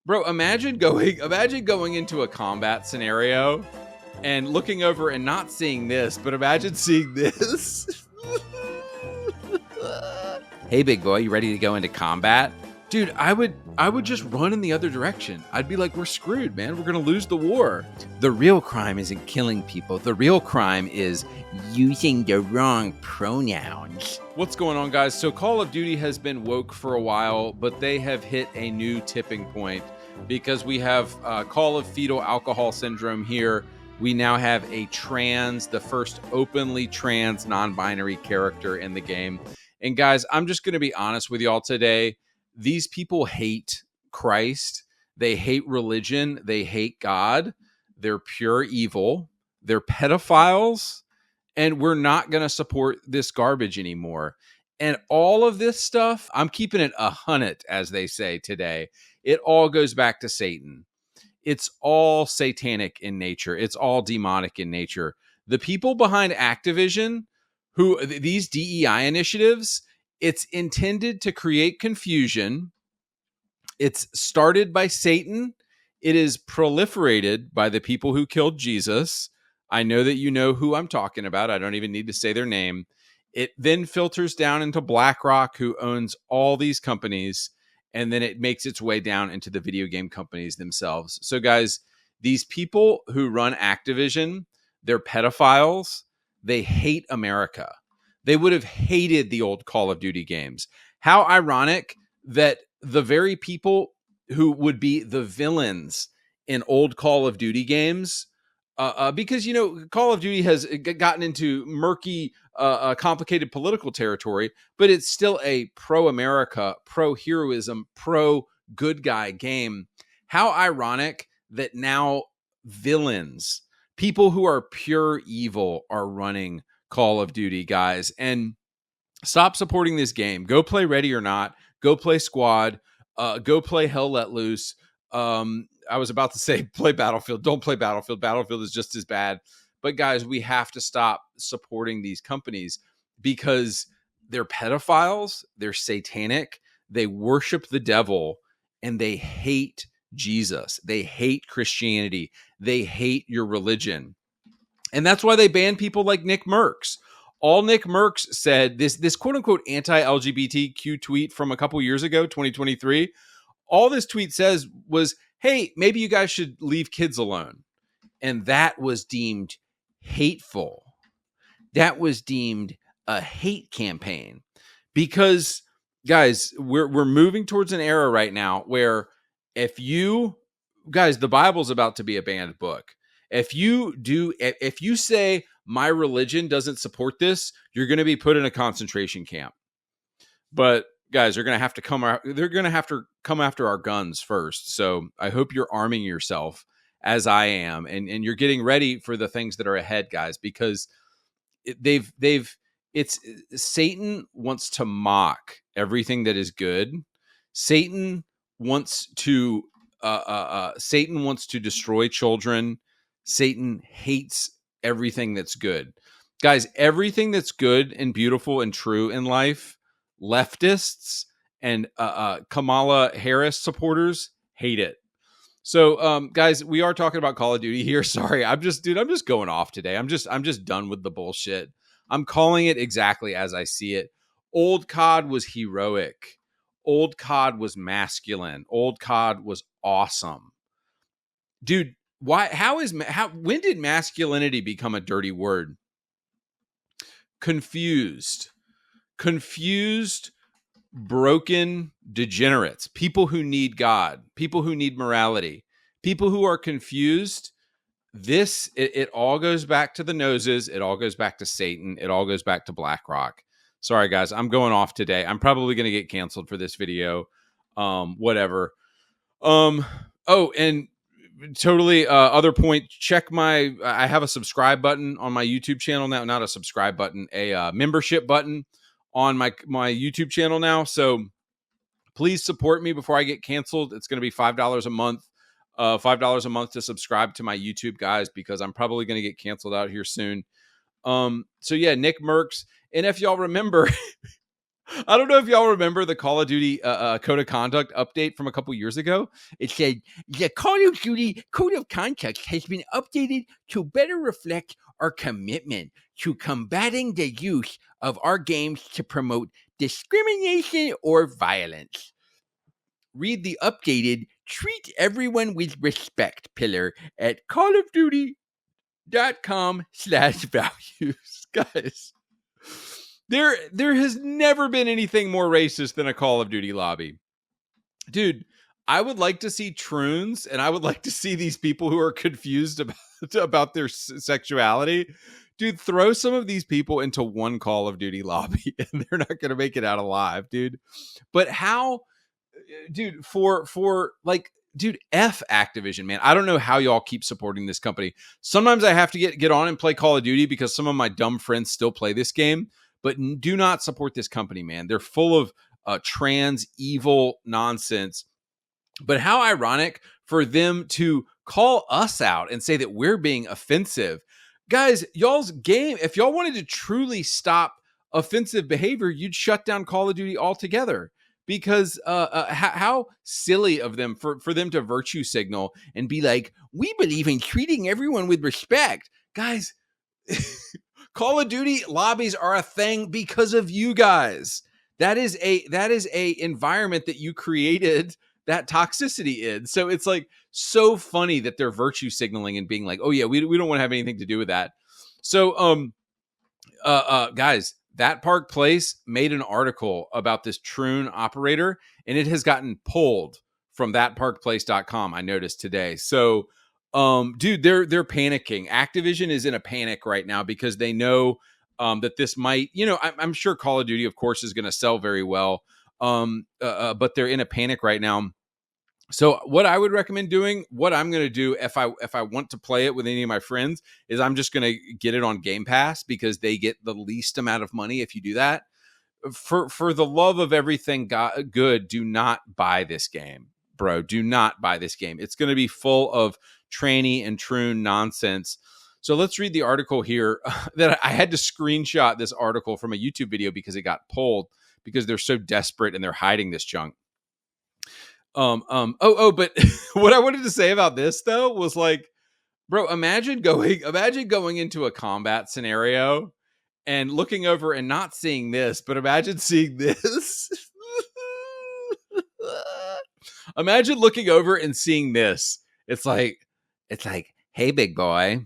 Bro, imagine going into a combat scenario and looking over and not seeing this, but imagine seeing this. Hey, big boy, you ready to go into combat? Dude, I would just run in the other direction. I'd be like, we're screwed, man. We're going to lose the war. The real crime isn't killing people. The real crime is using the wrong pronouns. What's going on, guys? So Call of Duty has been woke for a while, but they have hit a new tipping point because we have Call of Fetal Alcohol Syndrome here. We now have the first openly trans non-binary character in the game. And guys, I'm just going to be honest with y'all today. These people hate Christ. They hate religion. They hate God. They're pure evil. They're pedophiles. And we're not going to support this garbage anymore. And all of this stuff, I'm keeping it 100, as they say today. It all goes back to Satan. It's all satanic in nature. It's all demonic in nature. The people behind Activision, these DEI initiatives, it's intended to create confusion. It's started by Satan. It is proliferated by the people who killed Jesus. I know that you know who I'm talking about. I don't even need to say their name. It then filters down into BlackRock, who owns all these companies, and then it makes its way down into the video game companies themselves. So, guys, these people who run Activision, they're pedophiles. They hate America. They would have hated the old Call of Duty games. How ironic that the very people who would be the villains in old Call of Duty games, because, you know, Call of Duty has gotten into murky, complicated political territory, but it's still a pro-America, pro-heroism, pro-good guy game. How ironic that now villains, people who are pure evil, are running Call of Duty, guys. And stop supporting this game. Go play Ready or Not. Go play Squad. Go play Hell Let Loose. I was about to say play Battlefield. Don't play Battlefield. Battlefield is just as bad. But guys, we have to stop supporting these companies because they're pedophiles. They're satanic. They worship the devil, and they hate Jesus. They hate Christianity. They hate your religion. And that's why they ban people like Nick Merckx. All Nick Merckx said, this quote-unquote anti-LGBTQ tweet from a couple years ago, 2023, all this tweet says was, hey, maybe you guys should leave kids alone. And that was deemed hateful. That was deemed a hate campaign. Because, guys, we're moving towards an era right now where the Bible's about to be a banned book. If you say my religion doesn't support this, you're going to be put in a concentration camp. But guys, they're going to have to come after our guns first. So I hope you're arming yourself as I am, and you're getting ready for the things that are ahead, guys, because Satan wants to mock everything that is good. Satan wants to destroy children. Satan hates everything that's good. Guys, everything that's good and beautiful and true in life, leftists and Kamala Harris supporters hate it. So, guys, we are talking about Call of Duty here. Sorry, I'm just going off today. I'm just done with the bullshit. I'm calling it exactly as I see it. Old COD was heroic. Old COD was masculine. Old COD was awesome. Dude, when did masculinity become a dirty word? Confused, broken degenerates, people who need God, people who need morality, people who are confused. It all goes back to the noses. It all goes back to Satan. It all goes back to BlackRock. Sorry, guys, I'm going off today. I'm probably going to get canceled for this video. Whatever. Oh, and totally other point, I have a subscribe button on my YouTube channel now. Not a subscribe button, a membership button on my YouTube channel now. So please support me before I get canceled. It's going to be $5 a month. $5 a month to subscribe to my YouTube, guys, because I'm probably going to get canceled out here soon. So yeah, Nick Merckx. And if y'all remember, I don't know if y'all remember the Call of Duty code of conduct update from a couple years ago. It said the Call of Duty code of conduct has been updated to better reflect our commitment to combating the use of our games to promote discrimination or violence. Read the updated treat everyone with respect pillar at callofduty.com/values. Guys, there has never been anything more racist than a Call of Duty lobby. Dude, I would like to see troons, and I would like to see these people who are confused about their sexuality. Dude, throw some of these people into one Call of Duty lobby, and they're not going to make it out alive, dude. But how, dude, for like, dude, F Activision, man. I don't know how y'all keep supporting this company. Sometimes I have to get on and play Call of Duty because some of my dumb friends still play this game. But do not support this company, man. They're full of trans evil nonsense. But how ironic for them to call us out and say that we're being offensive. Guys, y'all's game, if y'all wanted to truly stop offensive behavior, you'd shut down Call of Duty altogether. Because how silly of them for them to virtue signal and be like, we believe in treating everyone with respect. Guys, Call of Duty lobbies are a thing because of you guys. That is a environment that you created that toxicity in. So it's like so funny that they're virtue signaling and being like, oh yeah, we don't want to have anything to do with that. So guys, That Park Place made an article about this Troon operator, and it has gotten pulled from thatparkplace.com. I noticed today. So dude, they're panicking. Activision is in a panic right now because they know that this might, I'm sure Call of Duty, of course, is going to sell very well. But they're in a panic right now. So what I would recommend doing, what I'm going to do if I want to play it with any of my friends, is I'm just going to get it on Game Pass because they get the least amount of money if you do that. For the love of everything good, do not buy this game, bro. Do not buy this game. It's going to be full of tranny and troon nonsense. So let's read the article here. That I had to screenshot this article from a YouTube video because it got pulled because they're so desperate and they're hiding this junk. But what I wanted to say about this though was like, bro, imagine going into a combat scenario and looking over and not seeing this, but imagine seeing this. Imagine looking over and seeing this. It's like, hey big boy,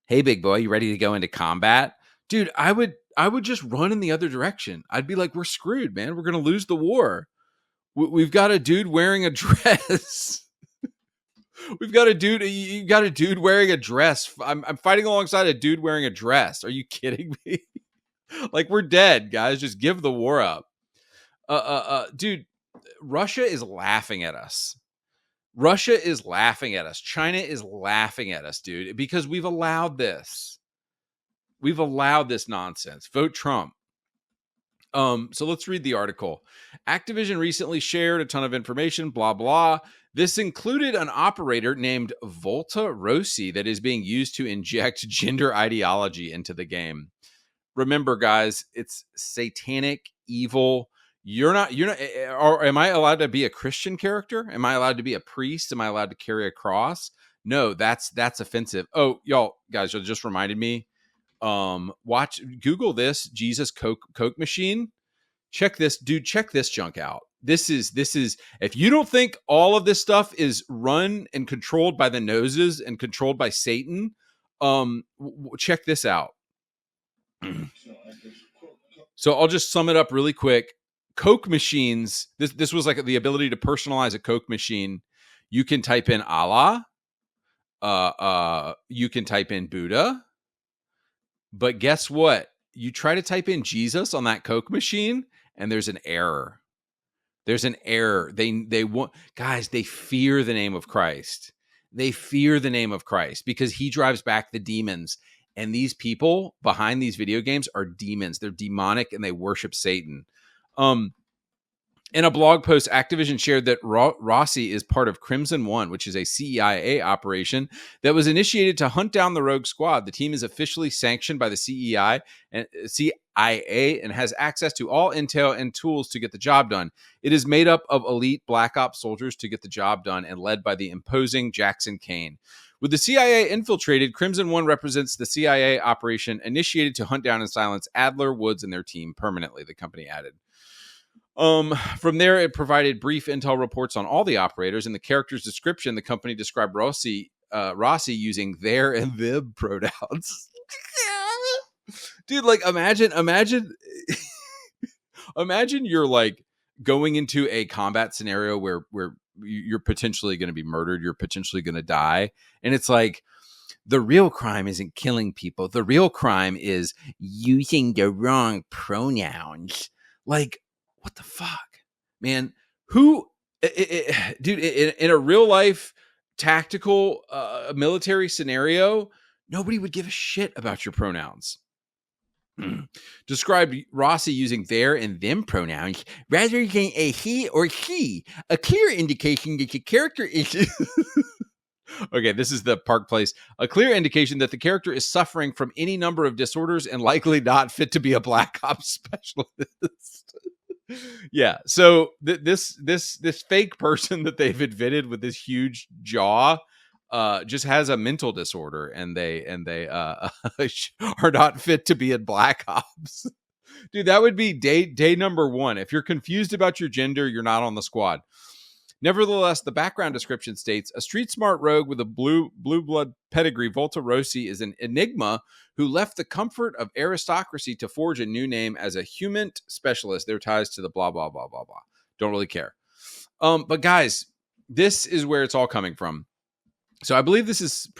you ready to go into combat? Dude, I would just run in the other direction. I'd be like, we're screwed, man. We're going to lose the war. We've got a dude wearing a dress. You got a dude wearing a dress. I'm fighting alongside a dude wearing a dress. Are you kidding me? Like, we're dead, guys. Just give the war up. Dude, Russia is laughing at us. China is laughing at us, dude, because we've allowed this. We've allowed this nonsense. Vote Trump. So let's read the article. Activision recently shared a ton of information, blah, blah. This included an operator named Volta Rossi that is being used to inject gender ideology into the game. Remember, guys, it's satanic, evil. Am I allowed to be a Christian character? Am I allowed to be a priest? Am I allowed to carry a cross? No, that's offensive. Oh, y'all, guys, you just reminded me. Google this Jesus Coke machine. Check this junk out. This is if you don't think all of this stuff is run and controlled by the noses and controlled by Satan, check this out. So I'll just sum it up really quick. Coke machines, this was like the ability to personalize a Coke machine. You can type in Allah, you can type in Buddha. But guess what? You try to type in Jesus on that Coke machine, and there's an error. They want, guys, they fear the name of Christ. They fear the name of Christ because he drives back the demons. And these people behind these video games are demons. They're demonic and they worship Satan. In a blog post, Activision shared that Rossi is part of Crimson One, which is a CIA operation that was initiated to hunt down the Rogue Squad. The team is officially sanctioned by the CIA and has access to all intel and tools to get the job done. It is made up of elite Black Ops soldiers to get the job done and led by the imposing Jackson Kane. With the CIA infiltrated, Crimson One represents the CIA operation initiated to hunt down and silence Adler, Woods, and their team permanently, the company added. From there, it provided brief intel reports on all the operators. In the character's description, the company described Rossi using their and them pronouns. Dude, like imagine you're like going into a combat scenario where you're potentially going to be murdered, you're potentially going to die, and it's like the real crime isn't killing people. The real crime is using the wrong pronouns. Like, what the fuck, man? Dude, in a real life tactical military scenario, nobody would give a shit about your pronouns. Described Rossi using their and them pronouns rather than a he or she, a clear indication that the character is... Okay, this is the Park Place. A clear indication that the character is suffering from any number of disorders and likely not fit to be a Black Ops specialist. Yeah, so this fake person that they've invented with this huge jaw just has a mental disorder, and they are not fit to be in Black Ops. Dude, that would be day number 1. If you're confused about your gender, you're not on the squad. Nevertheless, the background description states, a street-smart rogue with a blue blood pedigree, Volta Rossi is an enigma who left the comfort of aristocracy to forge a new name as a human specialist. Their ties to the blah, blah, blah, blah, blah. Don't really care. But guys, this is where it's all coming from. So I believe this is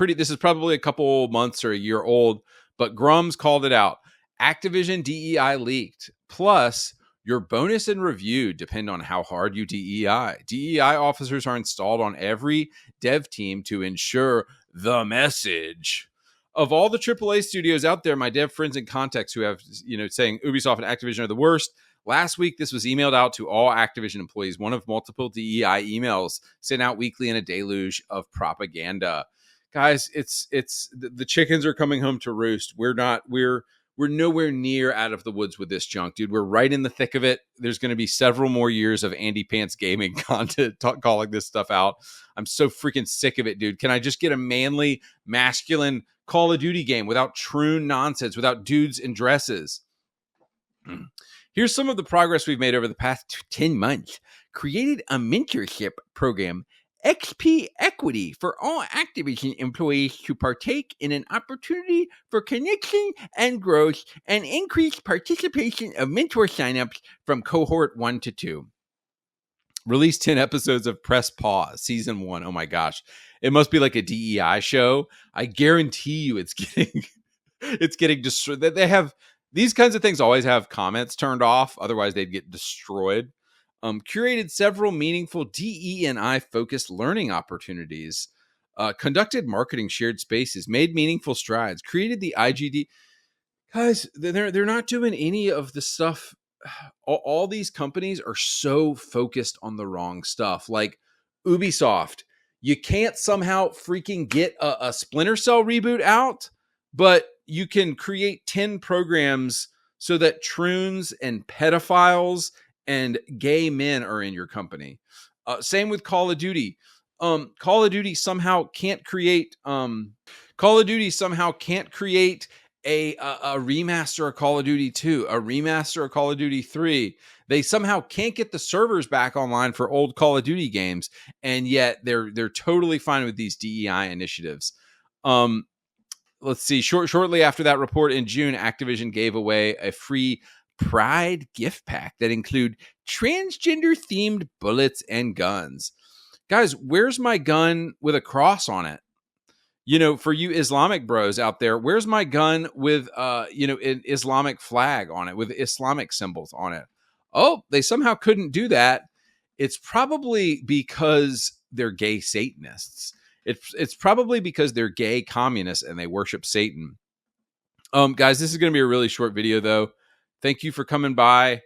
probably a couple months or a year old, but Grums called it out. Activision DEI leaked. Plus, your bonus and review depend on how hard you DEI. DEI officers are installed on every dev team to ensure the message. Of all the AAA studios out there, my dev friends and contacts who have, saying Ubisoft and Activision are the worst. Last week, this was emailed out to all Activision employees, one of multiple DEI emails sent out weekly in a deluge of propaganda. Guys, it's the chickens are coming home to roost. We're nowhere near out of the woods with this junk, dude. We're right in the thick of it. There's going to be several more years of Andy Pants Gaming content calling this stuff out. I'm so freaking sick of it, dude. Can I just get a manly, masculine Call of Duty game without troon nonsense, without dudes in dresses? Here's some of the progress we've made over the past 10 months. Created a mentorship program, XP Equity, for all Activision employees to partake in an opportunity for connection and growth and increased participation of mentor signups from cohort 1 to 2. Released 10 episodes of Press Pause, season 1. Oh my gosh. It must be like a DEI show. I guarantee you it's getting destroyed. They have these kinds of things always have comments turned off. Otherwise they'd get destroyed. Curated several meaningful DE&I focused learning opportunities, conducted marketing shared spaces, made meaningful strides, created the IGD. Guys, they're not doing any of the stuff. All these companies are so focused on the wrong stuff. Like Ubisoft, you can't somehow freaking get a Splinter Cell reboot out, but you can create 10 programs so that troons and pedophiles and gay men are in your company. Same with Call of Duty. Call of Duty somehow can't create a remaster of Call of Duty 2, a remaster of Call of Duty 3. They somehow can't get the servers back online for old Call of Duty games, and yet they're totally fine with these DEI initiatives. Let's see. Shortly after that report in June, Activision gave away a free Pride gift pack that include transgender themed bullets and guns. Guys, where's my gun with a cross on it? For you Islamic bros out there, where's my gun with an Islamic flag on it, with Islamic symbols on it? Oh, they somehow couldn't do that. It's probably because they're gay Satanists. It's probably because they're gay communists and they worship Satan. Guys, this is going to be a really short video though. Thank you for coming by.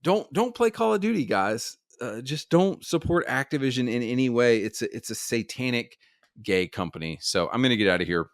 don't play Call of Duty, guys. Just don't support Activision in any way. It's a satanic gay company. So I'm gonna get out of here.